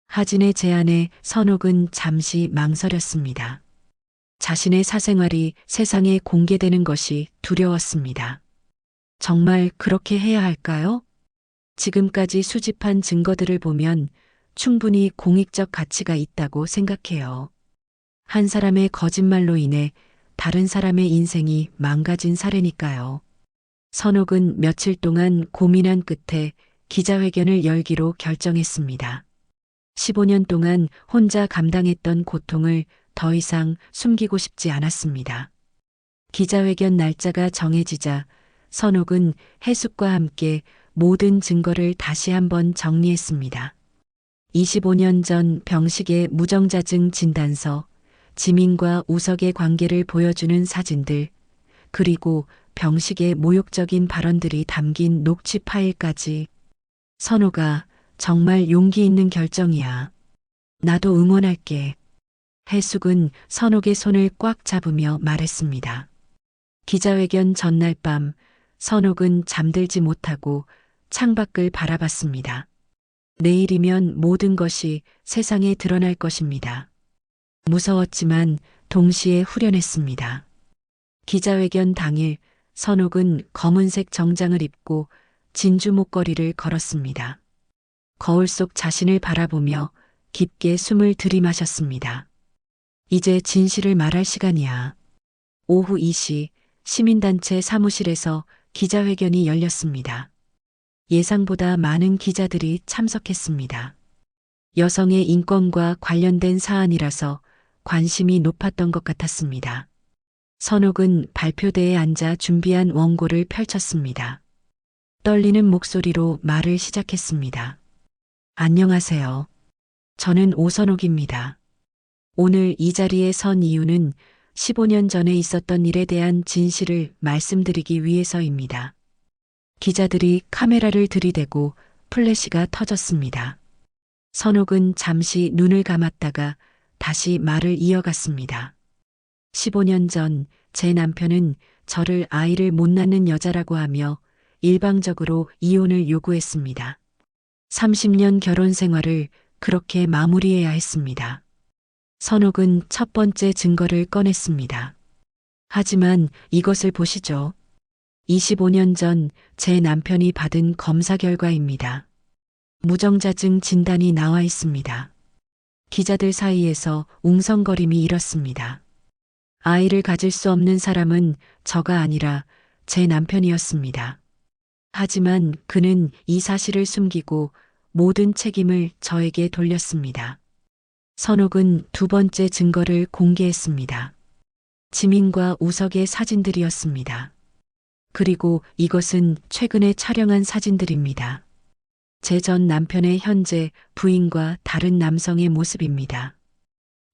하진의 제안에 선옥은 잠시 망설였습니다. 자신의 사생활이 세상에 공개되는 것이 두려웠습니다. 정말 그렇게 해야 할까요? 지금까지 수집한 증거들을 보면 충분히 공익적 가치가 있다고 생각해요. 한 사람의 거짓말로 인해 다른 사람의 인생이 망가진 사례니까요. 선옥은 며칠 동안 고민한 끝에 기자회견을 열기로 결정했습니다. 15년 동안 혼자 감당했던 고통을 더 이상 숨기고 싶지 않았습니다. 기자회견 날짜가 정해지자 선옥은 해숙과 함께 모든 증거를 다시 한번 정리했습니다. 25년 전 병식의 무정자증 진단서, 지민과 우석의 관계를 보여주는 사진들, 그리고 병식의 모욕적인 발언들이 담긴 녹취 파일까지. 선호가 정말 용기 있는 결정이야. 나도 응원할게. 해숙은 선옥의 손을 꽉 잡으며 말했습니다. 기자회견 전날 밤 선옥은 잠들지 못하고 창밖을 바라봤습니다. 내일이면 모든 것이 세상에 드러날 것입니다. 무서웠지만 동시에 후련했습니다. 기자회견 당일 선옥은 검은색 정장을 입고 진주 목걸이를 걸었습니다. 거울 속 자신을 바라보며 깊게 숨을 들이마셨습니다. 이제 진실을 말할 시간이야. 오후 2시 시민단체 사무실에서 기자회견이 열렸습니다. 예상보다 많은 기자들이 참석했습니다. 여성의 인권과 관련된 사안이라서 관심이 높았던 것 같았습니다. 선옥은 발표대에 앉아 준비한 원고를 펼쳤습니다. 떨리는 목소리로 말을 시작했습니다. 안녕하세요. 저는 오선옥입니다. 오늘 이 자리에 선 이유는 15년 전에 있었던 일에 대한 진실을 말씀드리기 위해서입니다. 기자들이 카메라를 들이대고 플래시가 터졌습니다. 선옥은 잠시 눈을 감았다가 다시 말을 이어갔습니다. 15년 전 제 남편은 저를 아이를 못 낳는 여자라고 하며 일방적으로 이혼을 요구했습니다. 30년 결혼 생활을 그렇게 마무리해야 했습니다. 선옥은 첫 번째 증거를 꺼냈습니다. 하지만 이것을 보시죠. 25년 전 제 남편이 받은 검사 결과입니다. 무정자증 진단이 나와 있습니다. 기자들 사이에서 웅성거림이 일었습니다. 아이를 가질 수 없는 사람은 저가 아니라 제 남편이었습니다. 하지만 그는 이 사실을 숨기고 모든 책임을 저에게 돌렸습니다. 선옥은 두 번째 증거를 공개했습니다. 지민과 우석의 사진들이었습니다. 그리고 이것은 최근에 촬영한 사진들입니다. 제 전 남편의 현재 부인과 다른 남성의 모습입니다.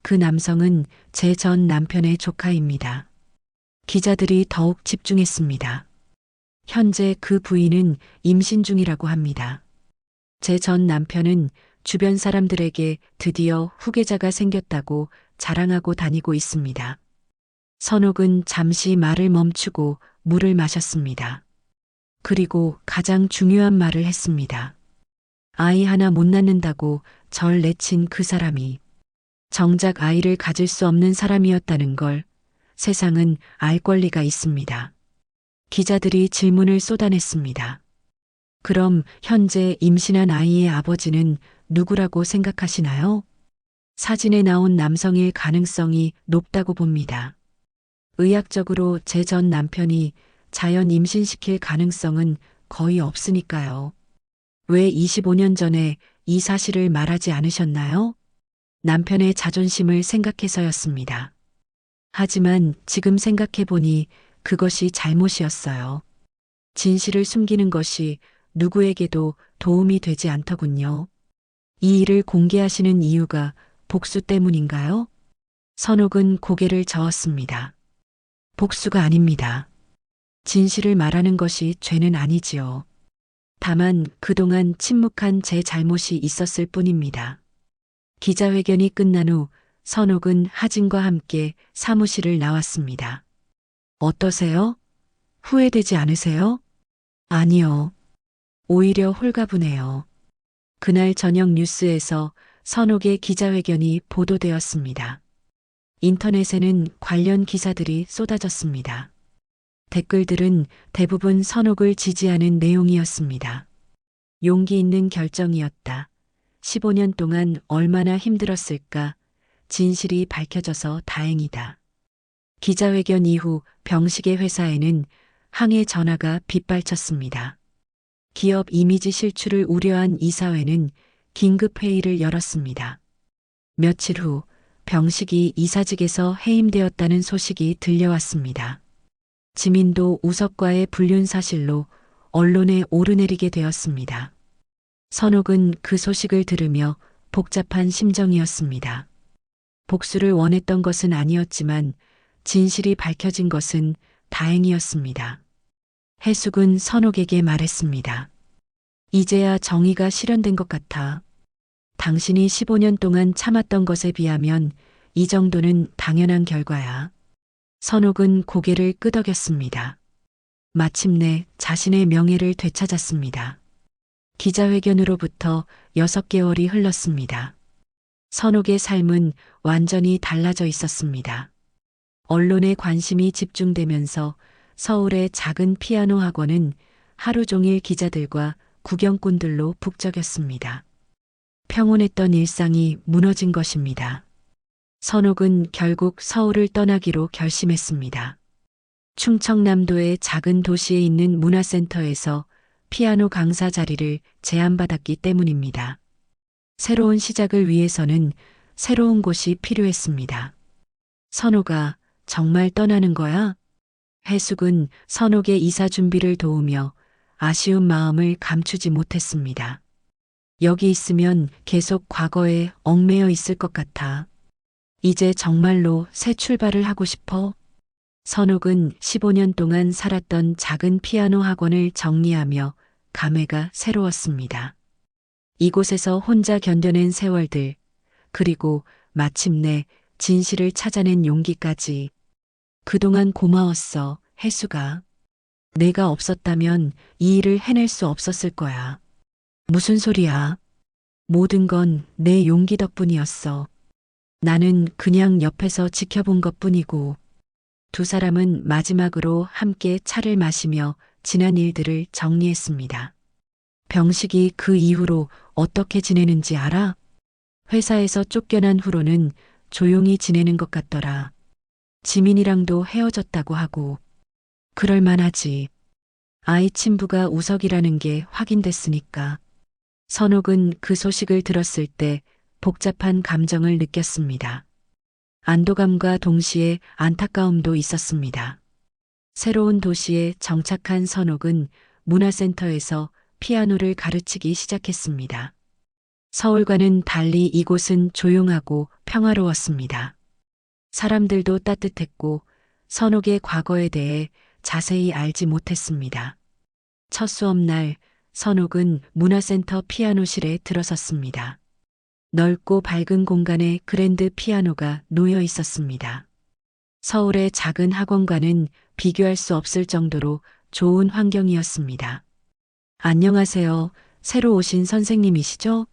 그 남성은 제 전 남편의 조카입니다. 기자들이 더욱 집중했습니다. 현재 그 부인은 임신 중이라고 합니다. 제 전 남편은 주변 사람들에게 드디어 후계자가 생겼다고 자랑하고 다니고 있습니다. 선옥은 잠시 말을 멈추고 물을 마셨습니다. 그리고 가장 중요한 말을 했습니다. 아이 하나 못 낳는다고 절 내친 그 사람이 정작 아이를 가질 수 없는 사람이었다는 걸 세상은 알 권리가 있습니다. 기자들이 질문을 쏟아냈습니다. 그럼 현재 임신한 아이의 아버지는 누구라고 생각하시나요? 사진에 나온 남성일 가능성이 높다고 봅니다. 의학적으로 제 전 남편이 자연 임신시킬 가능성은 거의 없으니까요. 왜 25년 전에 이 사실을 말하지 않으셨나요? 남편의 자존심을 생각해서였습니다. 하지만 지금 생각해보니 그것이 잘못이었어요. 진실을 숨기는 것이 누구에게도 도움이 되지 않더군요. 이 일을 공개하시는 이유가 복수 때문인가요? 선옥은 고개를 저었습니다. 복수가 아닙니다. 진실을 말하는 것이 죄는 아니지요. 다만 그동안 침묵한 제 잘못이 있었을 뿐입니다. 기자회견이 끝난 후 선옥은 하진과 함께 사무실을 나왔습니다. 어떠세요? 후회되지 않으세요? 아니요. 오히려 홀가분해요. 그날 저녁 뉴스에서 선옥의 기자회견이 보도되었습니다. 인터넷에는 관련 기사들이 쏟아졌습니다. 댓글들은 대부분 선옥을 지지하는 내용이었습니다. 용기 있는 결정이었다. 15년 동안 얼마나 힘들었을까. 진실이 밝혀져서 다행이다. 기자회견 이후 병식의 회사에는 항해 전화가 빗발쳤습니다. 기업 이미지 실추를 우려한 이사회는 긴급 회의를 열었습니다. 며칠 후 병식이 이사직에서 해임되었다는 소식이 들려왔습니다. 지민도 우석과의 불륜 사실로 언론에 오르내리게 되었습니다. 선옥은 그 소식을 들으며 복잡한 심정이었습니다. 복수를 원했던 것은 아니었지만 진실이 밝혀진 것은 다행이었습니다. 해숙은 선옥에게 말했습니다. 이제야 정의가 실현된 것 같아. 당신이 15년 동안 참았던 것에 비하면 이 정도는 당연한 결과야. 선옥은 고개를 끄덕였습니다. 마침내 자신의 명예를 되찾았습니다. 기자회견으로부터 6개월이 흘렀습니다. 선옥의 삶은 완전히 달라져 있었습니다. 언론의 관심이 집중되면서 서울의 작은 피아노 학원은 하루 종일 기자들과 구경꾼들로 북적였습니다. 평온했던 일상이 무너진 것입니다. 선옥은 결국 서울을 떠나기로 결심했습니다. 충청남도의 작은 도시에 있는 문화센터에서 피아노 강사 자리를 제안받았기 때문입니다. 새로운 시작을 위해서는 새로운 곳이 필요했습니다. 선호가 정말 떠나는 거야? 해숙은 선옥의 이사 준비를 도우며 아쉬운 마음을 감추지 못했습니다. 여기 있으면 계속 과거에 얽매여 있을 것 같아. 이제 정말로 새 출발을 하고 싶어. 선옥은 15년 동안 살았던 작은 피아노 학원을 정리하며 감회가 새로웠습니다. 이곳에서 혼자 견뎌낸 세월들, 그리고 마침내 진실을 찾아낸 용기까지. 그동안 고마웠어, 혜수가. 내가 없었다면 이 일을 해낼 수 없었을 거야. 무슨 소리야. 모든 건 내 용기 덕분이었어. 나는 그냥 옆에서 지켜본 것뿐이고. 두 사람은 마지막으로 함께 차를 마시며 지난 일들을 정리했습니다. 병식이 그 이후로 어떻게 지내는지 알아? 회사에서 쫓겨난 후로는 조용히 지내는 것 같더라. 지민이랑도 헤어졌다고 하고. 그럴 만하지. 아이 친부가 우석이라는 게 확인됐으니까. 선옥은 그 소식을 들었을 때 복잡한 감정을 느꼈습니다. 안도감과 동시에 안타까움도 있었습니다. 새로운 도시에 정착한 선옥은 문화센터에서 피아노를 가르치기 시작했습니다. 서울과는 달리 이곳은 조용하고 평화로웠습니다. 사람들도 따뜻했고 선옥의 과거에 대해 자세히 알지 못했습니다. 첫 수업날 선옥은 문화센터 피아노실에 들어섰습니다. 넓고 밝은 공간에 그랜드 피아노가 놓여 있었습니다. 서울의 작은 학원과는 비교할 수 없을 정도로 좋은 환경이었습니다. 안녕하세요. 새로 오신 선생님이시죠?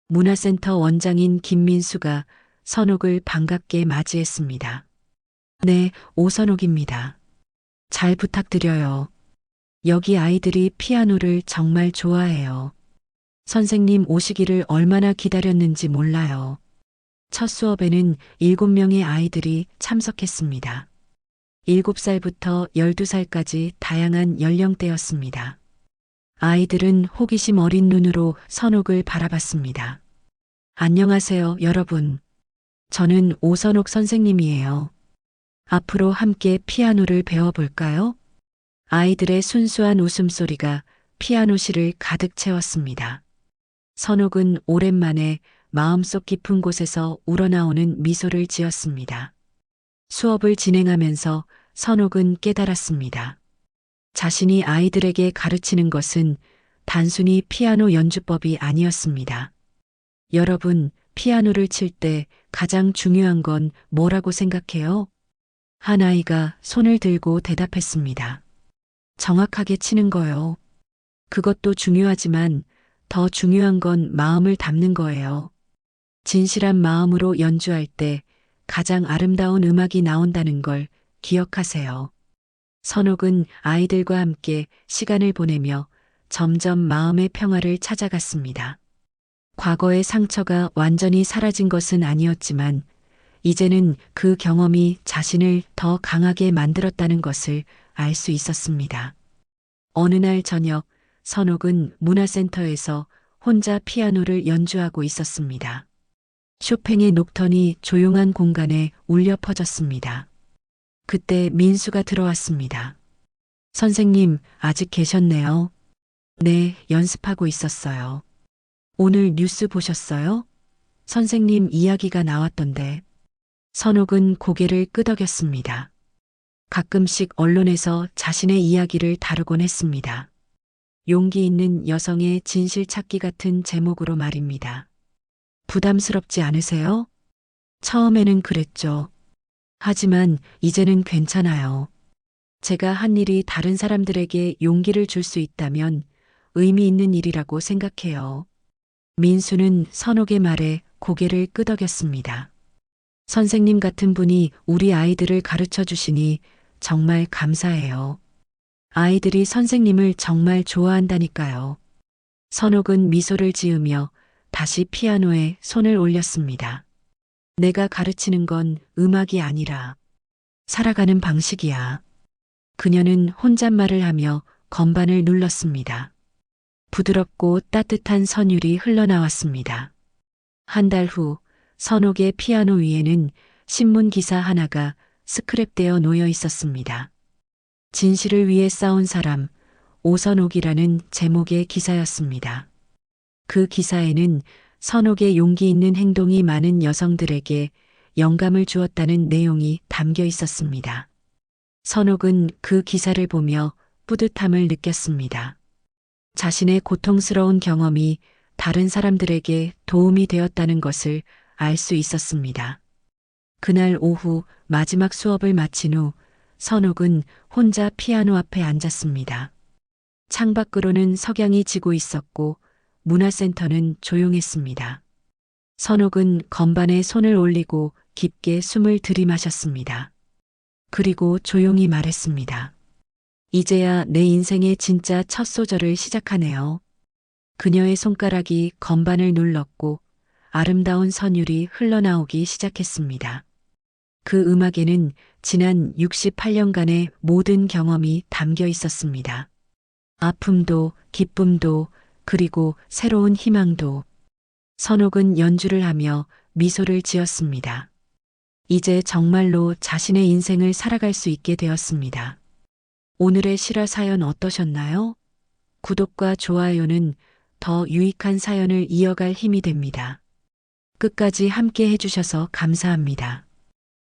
문화센터 원장인 김민수가 선옥을 반갑게 맞이했습니다. 네, 오선옥입니다. 잘 부탁드려요. 여기 아이들이 피아노를 정말 좋아해요. 선생님 오시기를 얼마나 기다렸는지 몰라요. 첫 수업에는 7명의 아이들이 참석했습니다. 7살부터 12살까지 다양한 연령대였습니다. 아이들은 호기심 어린 눈으로 선옥을 바라봤습니다. 안녕하세요, 여러분. 저는 오선옥 선생님이에요. 앞으로 함께 피아노를 배워볼까요? 아이들의 순수한 웃음소리가 피아노실을 가득 채웠습니다. 선옥은 오랜만에 마음속 깊은 곳에서 우러나오는 미소를 지었습니다. 수업을 진행하면서 선옥은 깨달았습니다. 자신이 아이들에게 가르치는 것은 단순히 피아노 연주법이 아니었습니다. 여러분, 피아노를 칠 때 가장 중요한 건 뭐라고 생각해요? 한 아이가 손을 들고 대답했습니다. 정확하게 치는 거요. 그것도 중요하지만 더 중요한 건 마음을 담는 거예요. 진실한 마음으로 연주할 때 가장 아름다운 음악이 나온다는 걸 기억하세요. 선옥은 아이들과 함께 시간을 보내며 점점 마음의 평화를 찾아갔습니다. 과거의 상처가 완전히 사라진 것은 아니었지만 이제는 그 경험이 자신을 더 강하게 만들었다는 것을 알 수 있었습니다. 어느 날 저녁 선옥은 문화센터에서 혼자 피아노를 연주하고 있었습니다. 쇼팽의 녹턴이 조용한 공간에 울려 퍼졌습니다. 그때 민수가 들어왔습니다. 선생님, 아직 계셨네요. 네, 연습하고 있었어요. 오늘 뉴스 보셨어요? 선생님 이야기가 나왔던데. 선옥은 고개를 끄덕였습니다. 가끔씩 언론에서 자신의 이야기를 다루곤 했습니다. 용기 있는 여성의 진실 찾기 같은 제목으로 말입니다. 부담스럽지 않으세요? 처음에는 그랬죠. 하지만 이제는 괜찮아요. 제가 한 일이 다른 사람들에게 용기를 줄 수 있다면 의미 있는 일이라고 생각해요. 민수는 선옥의 말에 고개를 끄덕였습니다. 선생님 같은 분이 우리 아이들을 가르쳐 주시니 정말 감사해요. 아이들이 선생님을 정말 좋아한다니까요. 선옥은 미소를 지으며 다시 피아노에 손을 올렸습니다. 내가 가르치는 건 음악이 아니라 살아가는 방식이야. 그녀는 혼잣말을 하며 건반을 눌렀습니다. 부드럽고 따뜻한 선율이 흘러나왔습니다. 한 달 후 선옥의 피아노 위에는 신문 기사 하나가 스크랩되어 놓여 있었습니다. 진실을 위해 싸운 사람, 오선옥이라는 제목의 기사였습니다. 그 기사에는 선옥의 용기 있는 행동이 많은 여성들에게 영감을 주었다는 내용이 담겨 있었습니다. 선옥은 그 기사를 보며 뿌듯함을 느꼈습니다. 자신의 고통스러운 경험이 다른 사람들에게 도움이 되었다는 것을 알 수 있었습니다. 그날 오후 마지막 수업을 마친 후 선옥은 혼자 피아노 앞에 앉았습니다. 창밖으로는 석양이 지고 있었고 문화센터는 조용했습니다. 선옥은 건반에 손을 올리고 깊게 숨을 들이마셨습니다. 그리고 조용히 말했습니다. 이제야 내 인생의 진짜 첫 소절을 시작하네요. 그녀의 손가락이 건반을 눌렀고 아름다운 선율이 흘러나오기 시작했습니다. 그 음악에는 지난 68년간의 모든 경험이 담겨 있었습니다. 아픔도, 기쁨도, 그리고 새로운 희망도. 선옥은 연주를 하며 미소를 지었습니다. 이제 정말로 자신의 인생을 살아갈 수 있게 되었습니다. 오늘의 실화 사연 어떠셨나요? 구독과 좋아요는 더 유익한 사연을 이어갈 힘이 됩니다. 끝까지 함께 해주셔서 감사합니다.